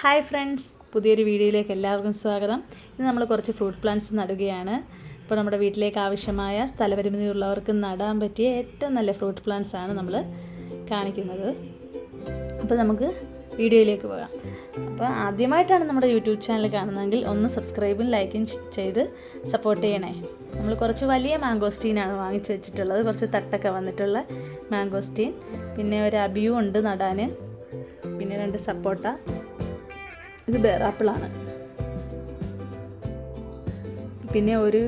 Hi friends, പുതിയൊരു വീഡിയോയിലേക്ക് എല്ലാവർക്കും സ്വാഗതം. ഇന്ന് നമ്മൾ കുറച്ച് ഫ്രൂട്ട് പ്ലാന്റ്സ് നടുകയാണ്. ഇപ്പോൾ നമ്മുടെ വീട്ടിലേക്ക് ആവശ്യമായ സ്ഥലപരിമിതി ഉള്ളവർക്ക് നടാൻ പറ്റിയ ഏറ്റവും നല്ല ഫ്രൂട്ട് പ്ലാന്റ്സ് ആണ് നമ്മൾ കാണിക്കുന്നത്. അപ്പോൾ നമുക്ക് വീഡിയോയിലേക്ക് പോകാം. അപ്പോൾ ആദ്യമായിട്ടാണ് നമ്മുടെ യൂട്യൂബ് ചാനൽ കാണുന്നതെങ്കിൽ ഒന്ന് സബ്സ്ക്രൈബും ലൈക്കും ചെയ്ത് സപ്പോർട്ട് ചെയ്യണേ. നമ്മൾ കുറച്ച് വലിയ മാംഗോസ്റ്റീനാണ് വാങ്ങിച്ച് വെച്ചിട്ടുള്ളത്, കുറച്ച് തട്ടൊക്കെ വന്നിട്ടുള്ള മാംഗോസ്റ്റീൻ. പിന്നെ ഒരു അബിയു ഉണ്ട് നടാൻ, പിന്നെ 2 സപ്പോട്ട. ഇത് ബേറാപ്പിളാണ്. പിന്നെ ഒരു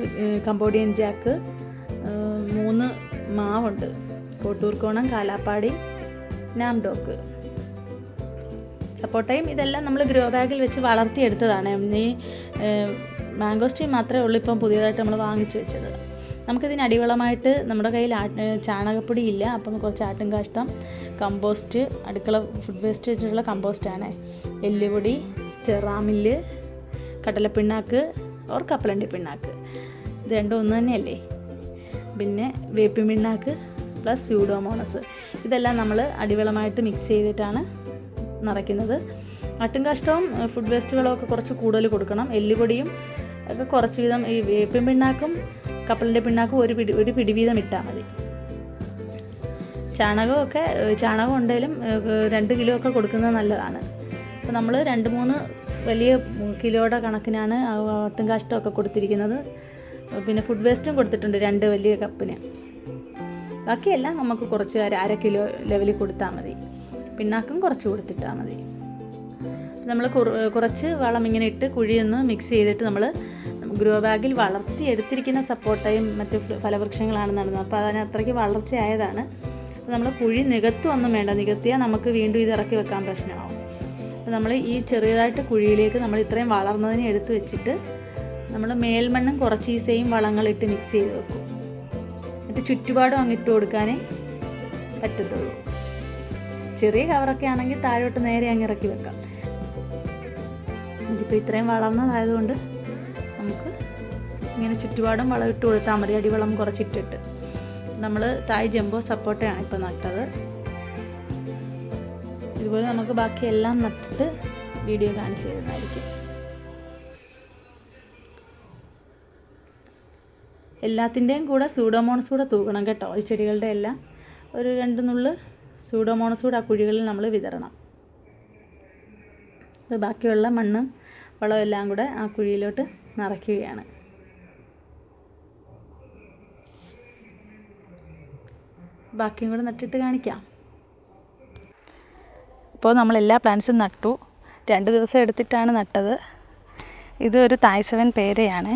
കംബോഡിയൻ ജാക്ക്, 3 മാവുണ്ട്, കോട്ടൂർക്കോണം, കാലാപ്പാടി, നാംഡോക്ക്. സപ്പോട്ടയും ഇതെല്ലാം നമ്മൾ ഗ്രോ ബാഗിൽ വെച്ച് വളർത്തിയെടുത്തതാണ്. ഈ മാംഗോസ്റ്റീൻ മാത്രമേ ഉള്ളൂ ഇപ്പം പുതിയതായിട്ട് നമ്മൾ വാങ്ങിച്ച് വെച്ചത്. നമുക്കിതിന് അടിവളമായിട്ട് നമ്മുടെ കയ്യിൽ ചാണകപ്പൊടി ഇല്ല, അപ്പം കുറച്ച് ആട്ടും കാഷ്ടം, കമ്പോസ്റ്റ്, അടുക്കള ഫുഡ് വേസ്റ്റ് വെച്ചിട്ടുള്ള കമ്പോസ്റ്റാണ്, എല്ലുപൊടി, സ്റ്റെറാമില്ല്, കടലപ്പിണ്ണാക്ക് ഓർ കപ്പലണ്ടി പിണ്ണാക്ക്, ഇത് രണ്ടും ഒന്ന് തന്നെയല്ലേ. പിന്നെ വേപ്പിൻ പിണ്ണാക്ക് പ്ലസ് സ്യൂഡോമോണസ്. ഇതെല്ലാം നമ്മൾ അടിവളമായിട്ട് മിക്സ് ചെയ്തിട്ടാണ് നിറയ്ക്കുന്നത്. ആട്ടും കാഷ്ടവും ഫുഡ് വേസ്റ്റുകളും ഒക്കെ കുറച്ച് കൂടുതൽ കൊടുക്കണം. എല്ലുപൊടിയും ഒക്കെ കുറച്ച് വീതം, ഈ വേപ്പിൻ പിണ്ണാക്കും കപ്പലിൻ്റെ പിണ്ണാക്കും ഒരു പിടി വീതം ഇട്ടാൽ മതി. ചാണകം ഉണ്ടെങ്കിലും 2 കിലോ ഒക്കെ കൊടുക്കുന്നത് നല്ലതാണ്. അപ്പോൾ നമ്മൾ 2-3 വലിയ കിലോയുടെ കണക്കിനാണ് ആട്ടും കാഷ്ടമൊക്കെ കൊടുത്തിരിക്കുന്നത്. പിന്നെ ഫുഡ് വേസ്റ്റും കൊടുത്തിട്ടുണ്ട് 2 വലിയ കപ്പിന്. ബാക്കിയെല്ലാം നമുക്ക് കുറച്ച് 1/2 കിലോ ലെവലിൽ കൊടുത്താൽ മതി. പിണ്ണാക്കും കുറച്ച് കൊടുത്തിട്ടാൽ മതി. നമ്മൾ കുറച്ച് വളം ഇങ്ങനെ ഇട്ട് കുഴിയൊന്ന് മിക്സ് ചെയ്തിട്ട് നമ്മൾ ഗ്രോ ബാഗിൽ വളർത്തി എടുത്തിരിക്കുന്ന സപ്പോട്ടയും മറ്റ് ഫലവൃക്ഷങ്ങളാണ് നടുന്നത്. അപ്പോൾ അതിന് അത്രയ്ക്ക് വളർച്ചയായതാണ്. നമ്മൾ കുഴി നികത്തുമൊന്നും വേണ്ട, നികത്തിയാൽ നമുക്ക് വീണ്ടും ഇത് ഇറക്കി വെക്കാൻ പ്രശ്നമാവും. അപ്പോൾ നമ്മൾ ഈ ചെറിയതായിട്ട് കുഴിയിലേക്ക് നമ്മൾ ഇത്രയും വളർന്നതിനെ എടുത്ത് വെച്ചിട്ട് നമ്മൾ മേൽമണ്ണും കുറച്ച് ഈ സെയിം വളങ്ങളിട്ട് മിക്സ് ചെയ്ത് വെക്കും. എന്നിട്ട് ചുറ്റുപാടും അങ്ങിട്ട് കൊടുക്കാനേ പറ്റത്തുള്ളൂ. ചെറിയ കവറൊക്കെ ആണെങ്കിൽ താഴോട്ട് നേരെ അങ്ങ് ഇറക്കി വെക്കാം. ഇതിപ്പോൾ ഇത്രയും വളർന്നതായതുകൊണ്ട് നമുക്ക് ഇങ്ങനെ ചുറ്റുപാടും വളം ഇട്ട് കൊടുത്താൽ മതി, അടിവളം കുറച്ചിട്ടിട്ട്. നമ്മൾ തായ് ജംബോ സപ്പോട്ടയാണ് ഇപ്പോൾ നട്ടത്. ഇതുപോലെ നമുക്ക് ബാക്കിയെല്ലാം നട്ടിട്ട് വീഡിയോ കാണിച്ചു തരുന്നതായിരിക്കും. എല്ലാത്തിൻ്റെയും കൂടെ സൂഡോമോണസ് കൂടെ തൂക്കണം കേട്ടോ. ഈ ചെടികളുടെ എല്ലാം ഒരു 2 നുള്ള് സൂഡോമോണസ് കൂടെ ആ കുഴികളിൽ നമ്മൾ വിതറണം. ബാക്കിയുള്ള മണ്ണും വളവും എല്ലാം കൂടെ ആ കുഴിയിലോട്ട് നിറയ്ക്കുകയാണ്. ബാക്കിയും കൂടെ നട്ടിട്ട് കാണിക്കാം. ഇപ്പോൾ നമ്മൾ എല്ലാ പ്ലാന്റ്സും നട്ടു. 2 ദിവസം എടുത്തിട്ടാണ് നട്ടത്. ഇത് ഒരു തായ് സെവൻ പേരയാണ്.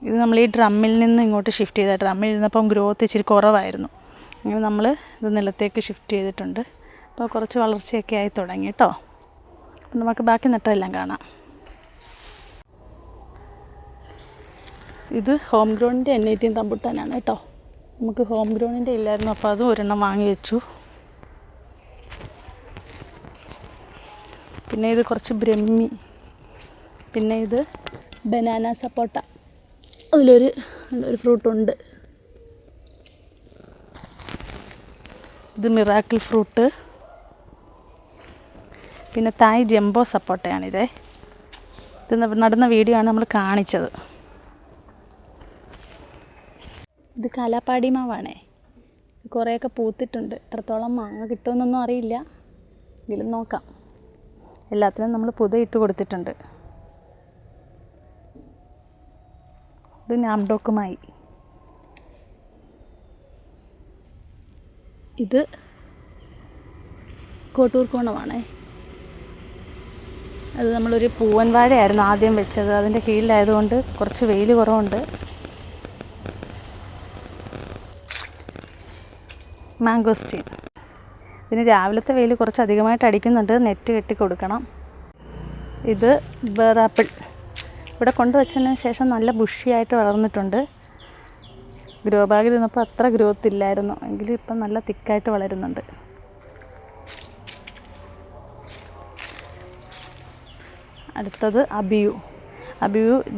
ഇത് നമ്മൾ ഈ ഡ്രമ്മിൽ നിന്ന് ഇങ്ങോട്ട് ഷിഫ്റ്റ് ചെയ്ത, ഡ്രമ്മിൽ ഇരുന്നപ്പം ഗ്രോത്ത് ഇച്ചിരി കുറവായിരുന്നു. അങ്ങനെ നമ്മൾ ഇത് നിലത്തേക്ക് ഷിഫ്റ്റ് ചെയ്തിട്ടുണ്ട്. അപ്പോൾ കുറച്ച് വളർച്ചയൊക്കെ ആയി തുടങ്ങി കേട്ടോ. അപ്പം നമുക്ക് ബാക്കി നട്ടതെല്ലാം കാണാം. ഇത് ഹോം ഗ്രോണിൻ്റെ N18 റംബുട്ടാനാണ് കേട്ടോ. നമുക്ക് ഹോം ഗ്രോണിൻ്റെ ഇല്ലായിരുന്നു, അപ്പോൾ അതും ഒരെണ്ണം വാങ്ങി വെച്ചു. പിന്നെ ഇത് കുറച്ച് ബ്രഹ്മി, പിന്നെ ഇത് ബനാന സപ്പോട്ട, അതിലൊരു ഫ്രൂട്ടുണ്ട്. ഇത് മിറാക്കിൾ ഫ്രൂട്ട്. പിന്നെ തായ് ജംബോ സപ്പോട്ടയാണിത്. ഇത് നടുന്ന വീഡിയോ ആണ് നമ്മൾ കാണിച്ചത്. ഇത് കാലാപ്പാടി മാവാണേ. കുറേയൊക്കെ പൂത്തിട്ടുണ്ട്. എത്രത്തോളം മാങ്ങ കിട്ടുമെന്നൊന്നും അറിയില്ല, എങ്കിലും നോക്കാം. എല്ലാത്തിനും നമ്മൾ പുതയിട്ട് കൊടുത്തിട്ടുണ്ട്. ഇത് നാംഡോക്കുമായി. ഇത് കോട്ടൂർക്കോണമാണേ. അത് നമ്മളൊരു പൂവൻ വാഴയായിരുന്നു ആദ്യം വെച്ചത്. അതിൻ്റെ കീഴിലായതുകൊണ്ട് കുറച്ച് വെയിൽ കുറവുണ്ട്. മാംഗോസ്റ്റീൻ. ഇതിന് രാവിലത്തെ വെയിൽ കുറച്ച് അധികമായിട്ട് അടിക്കുന്നുണ്ട്, നെറ്റ് കെട്ടി കൊടുക്കണം. ഇത് ബേറാപ്പിൾ. ഇവിടെ കൊണ്ടുവച്ചതിന് ശേഷം നല്ല ബുഷിയായിട്ട് വളർന്നിട്ടുണ്ട്. ഗ്രോ ബാഗിൽ നിന്നപ്പോൾ അത്ര ഗ്രോത്ത് ഇല്ലായിരുന്നു, എങ്കിലും ഇപ്പം നല്ല തിക്കായിട്ട് വളരുന്നുണ്ട്. അടുത്തത് അബിയു.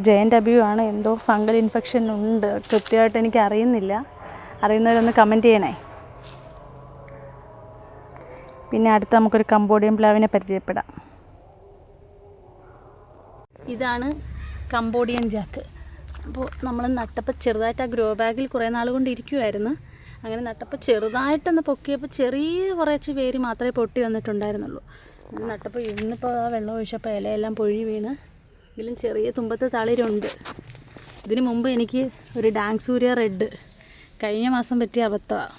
ജയൻ്റ് അബിയു ആണ്. എന്തോ ഫംഗൽ ഇൻഫെക്ഷൻ ഉണ്ട്, കൃത്യമായിട്ട് എനിക്ക് അറിയുന്നില്ല. അറിയുന്നവരൊന്ന് കമൻറ്റ് ചെയ്യണേ. പിന്നെ അടുത്ത് നമുക്കൊരു കംബോഡിയൻ പ്ലാവിനെ പരിചയപ്പെടാം. ഇതാണ് കംബോഡിയൻ ജാക്ക്. അപ്പോൾ നമ്മൾ നട്ടപ്പോൾ ചെറുതായിട്ട് ആ ഗ്രോ ബാഗിൽ കുറേ നാൾ കൊണ്ട് ഇരിക്കുമായിരുന്നു. അങ്ങനെ നട്ടപ്പോൾ ചെറുതായിട്ടൊന്ന് പൊക്കിയപ്പോൾ ചെറിയ കുറച്ച് വേര് മാത്രമേ പൊട്ടി വന്നിട്ടുണ്ടായിരുന്നുള്ളൂ. അങ്ങനെ നട്ടപ്പോൾ ഇന്നിപ്പോൾ ആ വെള്ളം ഒഴിച്ചപ്പോൾ ഇലയെല്ലാം പൊഴി വീണ് ഇതിലും ചെറിയ തുമ്പത്ത് തളിരുണ്ട്. ഇതിന് മുമ്പ് എനിക്ക് ഒരു ഡാങ്സൂരിയ റെഡ് കഴിഞ്ഞ മാസം പറ്റിയ അബദ്ധമാണ്.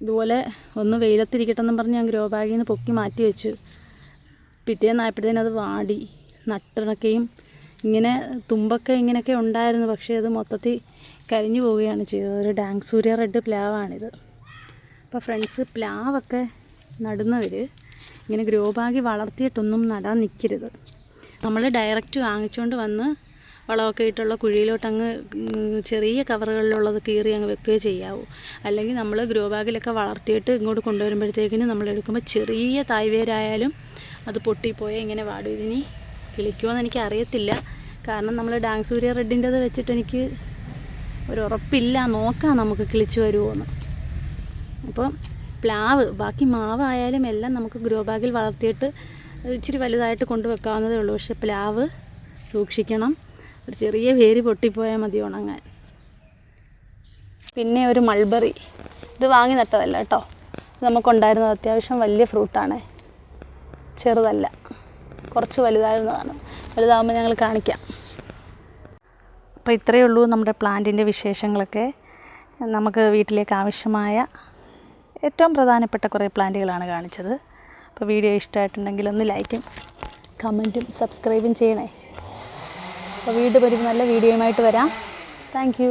ഇതുപോലെ ഒന്ന് വെയിലത്തിരിക്കട്ടെന്നും പറഞ്ഞ് ഞാൻ ഗ്രോ ബാഗിൽ നിന്ന് പൊക്കി മാറ്റി വെച്ചു. പിറ്റേന്നായപ്പോഴത്തേനും അത് വാടി നട്ടിണക്കെയും ഇങ്ങനെ തുമ്പൊക്കെ ഇങ്ങനെയൊക്കെ ഉണ്ടായിരുന്നു. പക്ഷേ അത് മൊത്തത്തിൽ കരിഞ്ഞു പോവുകയാണ് ചെയ്തത്. ഒരു ഡാങ്സൂരിയ റെഡ് പ്ലാവാണിത്. അപ്പോൾ ഫ്രണ്ട്സ്, പ്ലാവൊക്കെ നടുന്നവർ ഇങ്ങനെ ഗ്രോ ബാഗ് വളർത്തിയിട്ടൊന്നും നടാൻ നിൽക്കരുത്. നമ്മൾ ഡയറക്റ്റ് വാങ്ങിച്ചുകൊണ്ട് വന്ന് വളമൊക്കെ ഇട്ടുള്ള കുഴിയിലോട്ടങ്ങ് ചെറിയ കവറുകളിലുള്ളത് കീറി അങ്ങ് വെക്കുകയോ ചെയ്യാവൂ. അല്ലെങ്കിൽ നമ്മൾ ഗ്രോ ബാഗിലൊക്കെ വളർത്തിയിട്ട് ഇങ്ങോട്ട് കൊണ്ടുവരുമ്പോഴത്തേക്കിന് നമ്മൾ എടുക്കുമ്പോൾ ചെറിയ തായ്വേരായാലും അത് പൊട്ടിപ്പോയാൽ ഇങ്ങനെ വാടും. ഇതിനി കിളിക്കുമോയെന്ന് എനിക്ക് അറിയത്തില്ല. കാരണം നമ്മൾ ഡാങ്സൂരിയ റെഡിൻ്റെത് വെച്ചിട്ട് എനിക്ക് ഒരു ഉറപ്പില്ല. നോക്കാം നമുക്ക് കിളിച്ച് വരുമോയെന്ന്. അപ്പം പ്ലാവ്, ബാക്കി മാവായാലും എല്ലാം നമുക്ക് ഗ്രോ ബാഗിൽ വളർത്തിയിട്ട് ഇച്ചിരി വലുതായിട്ട് കൊണ്ടുവെക്കാവുന്നതേ ഉള്ളൂ. പക്ഷേ പ്ലാവ് സൂക്ഷിക്കണം. ഒരു ചെറിയ വേര് പൊട്ടിപ്പോയാൽ മതി ഉണങ്ങാൻ. പിന്നെ ഒരു മൾബറി, ഇത് വാങ്ങി നട്ടതല്ല കേട്ടോ. ഇത് നമുക്കുണ്ടായിരുന്നത് അത്യാവശ്യം വലിയ ഫ്രൂട്ടാണ്, ചെറുതല്ല, കുറച്ച് വലുതായിരുന്നതാണ്. വലുതാകുമ്പോൾ ഞങ്ങൾ കാണിക്കാം. അപ്പോൾ ഇത്രയേ ഉള്ളൂ നമ്മുടെ പ്ലാന്റിൻ്റെ വിശേഷങ്ങളൊക്കെ. നമുക്ക് വീട്ടിലേക്ക് ആവശ്യമായ ഏറ്റവും പ്രധാനപ്പെട്ട കുറേ പ്ലാന്റുകളാണ് കാണിച്ചത്. അപ്പോൾ വീഡിയോ ഇഷ്ടമായിട്ടുണ്ടെങ്കിൽ ഒന്ന് ലൈക്കും കമൻറ്റും സബ്സ്ക്രൈബും ചെയ്യണേ. അപ്പോൾ വീണ്ടും ഒരു നല്ല വീഡിയോയുമായിട്ട് വരാം. Thank you.